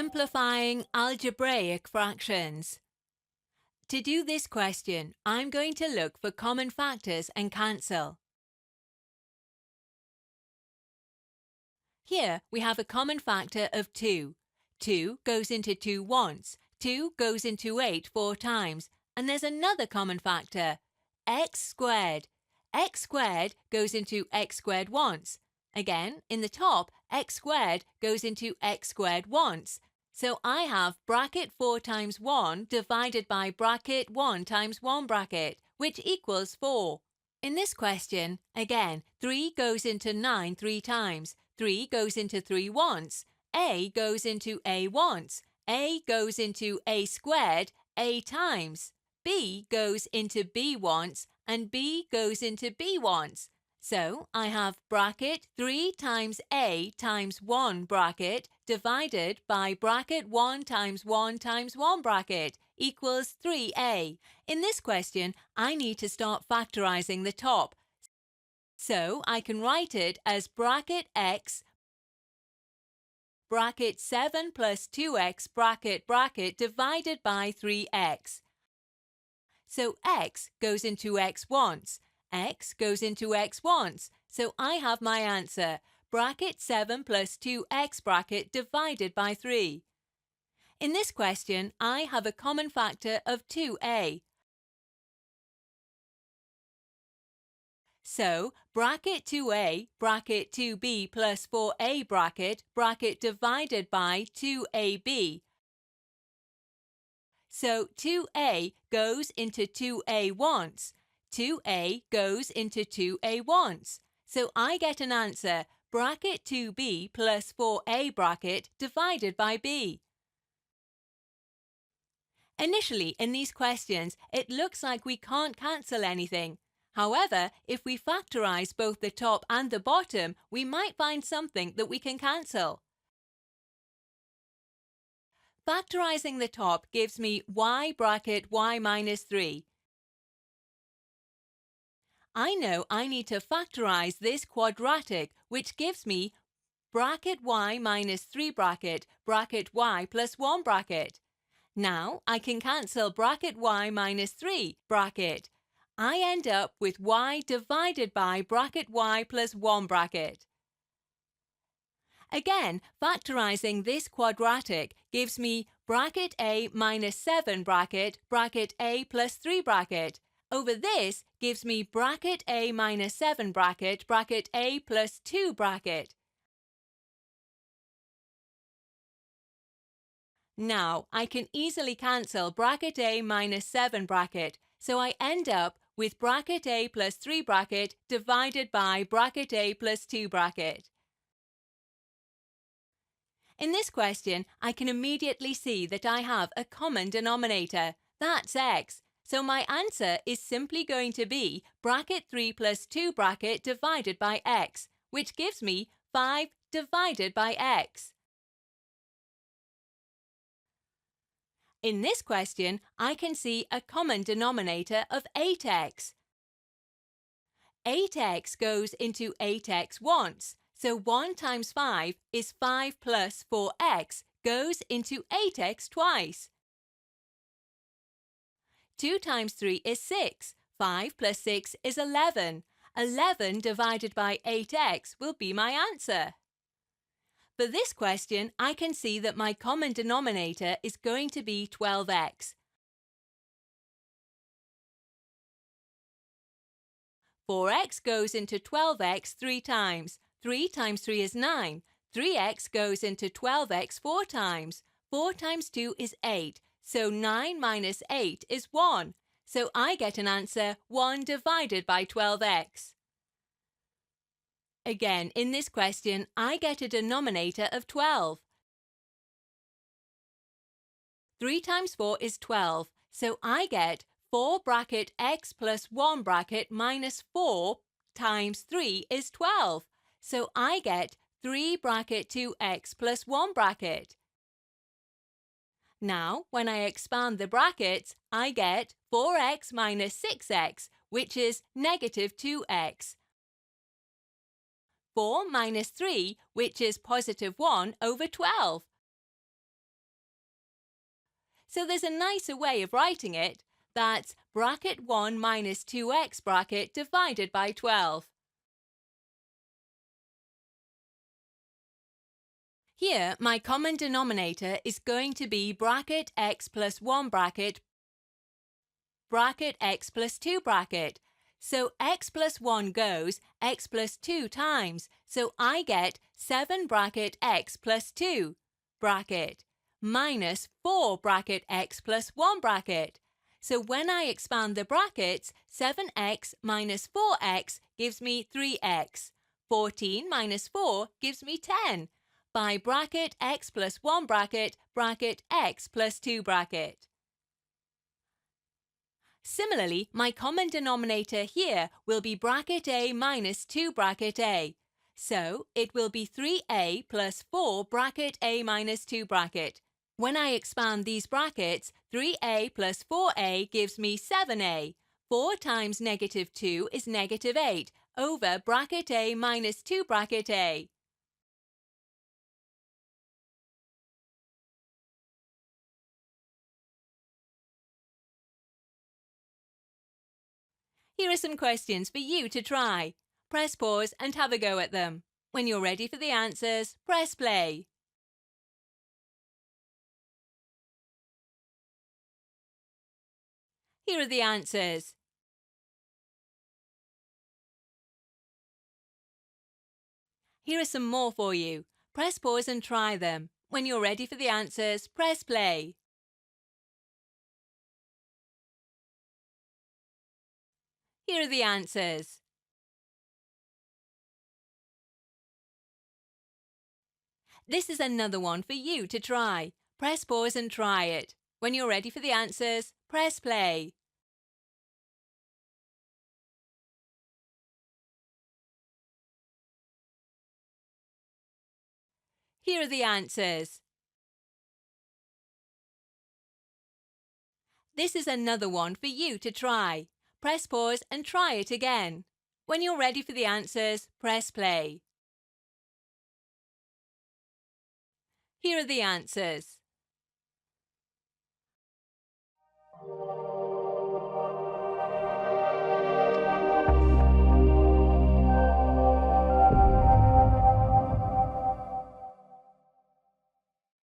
Simplifying algebraic fractions. To do this question, I'm going to look for common factors and cancel. Here we have a common factor of 2. 2 goes into 2 once, 2 goes into 8 4 times, and there's another common factor, x squared. X squared goes into x squared once. Again, in the top, x squared goes into x squared once. So I have bracket 4 times 1 divided by bracket 1 times 1 bracket, which equals 4. In this question, again, 3 goes into 9 3 times, 3 goes into 3 once, a goes into a once, a goes into a squared a times, b goes into b once, and b goes into b once. So I have bracket 3 times a times 1 bracket divided by bracket 1 times 1 times 1 bracket equals 3a. In this question, I need to start factorizing the top. So I can write it as bracket x bracket 7 plus 2x bracket divided by 3x. So x goes into x once. X goes into x once, so I have my answer, bracket 7 plus 2x bracket divided by 3. In this question, I have a common factor of 2a. So, bracket 2a, bracket 2b plus 4a bracket divided by 2ab. So 2a goes into 2a once. 2a goes into 2a once. So I get an answer, bracket 2b plus 4a bracket divided by b. Initially, in these questions, it looks like we can't cancel anything. However, if we factorize both the top and the bottom, we might find something that we can cancel. Factorizing the top gives me y bracket y minus 3. I know I need to factorize this quadratic, which gives me bracket y minus 3 bracket y plus 1 bracket. Now I can cancel bracket y minus 3 bracket. I end up with y divided by bracket y plus 1 bracket. Again, factorizing this quadratic gives me bracket a minus 7 bracket a plus 3 bracket. Over this gives me bracket a minus 7 bracket a plus 2 bracket. Now I can easily cancel bracket a minus 7 bracket, so I end up with bracket a plus 3 bracket divided by bracket a plus 2 bracket. In this question, I can immediately see that I have a common denominator, that's x. So my answer is simply going to be bracket 3 plus 2 bracket divided by x, which gives me 5 divided by x. In this question, I can see a common denominator of 8x. 8x goes into 8x once, so 1 times 5 is 5 plus 4x goes into 8x twice. 2 times 3 is 6. 5 plus 6 is 11. 11 divided by 8x will be my answer. For this question, I can see that my common denominator is going to be 12x. 4x goes into 12x 3 times. 3 times 3 is 9. 3x goes into 12x 4 times. 4 times 2 is 8. So 9 minus 8 is 1. So I get an answer 1 divided by 12x. Again, in this question, I get a denominator of 12. 3 times 4 is 12. So I get 4 bracket x plus 1 bracket minus 4 times 3 is 12. So I get 3 bracket 2x plus 1 bracket. Now, when I expand the brackets, I get 4x minus 6x, which is negative 2x. 4 minus 3, which is positive 1 over 12. So there's a nicer way of writing it. That's bracket 1 minus 2x bracket divided by 12. Here, my common denominator is going to be bracket x plus 1 bracket x plus 2 bracket. So x plus 1 goes x plus 2 times. So I get 7 bracket x plus 2 bracket minus 4 bracket x plus 1 bracket. So when I expand the brackets, 7x minus 4x gives me 3x. 14 minus 4 gives me 10. By bracket x plus 1 bracket x plus 2 bracket. Similarly, my common denominator here will be bracket a minus 2 bracket a. So it will be 3a plus 4 bracket a minus 2 bracket. When I expand these brackets, 3a plus 4a gives me 7a. 4 times negative 2 is negative 8 over bracket a minus 2 bracket a. Here are some questions for you to try. Press pause and have a go at them. When you're ready for the answers, press play. Here are the answers. Here are some more for you. Press pause and try them. When you're ready for the answers, press play. Here are the answers. This is another one for you to try. Press pause and try it. When you're ready for the answers, press play. Here are the answers. This is another one for you to try. Press pause and try it again. When you're ready for the answers, press play. Here are the answers.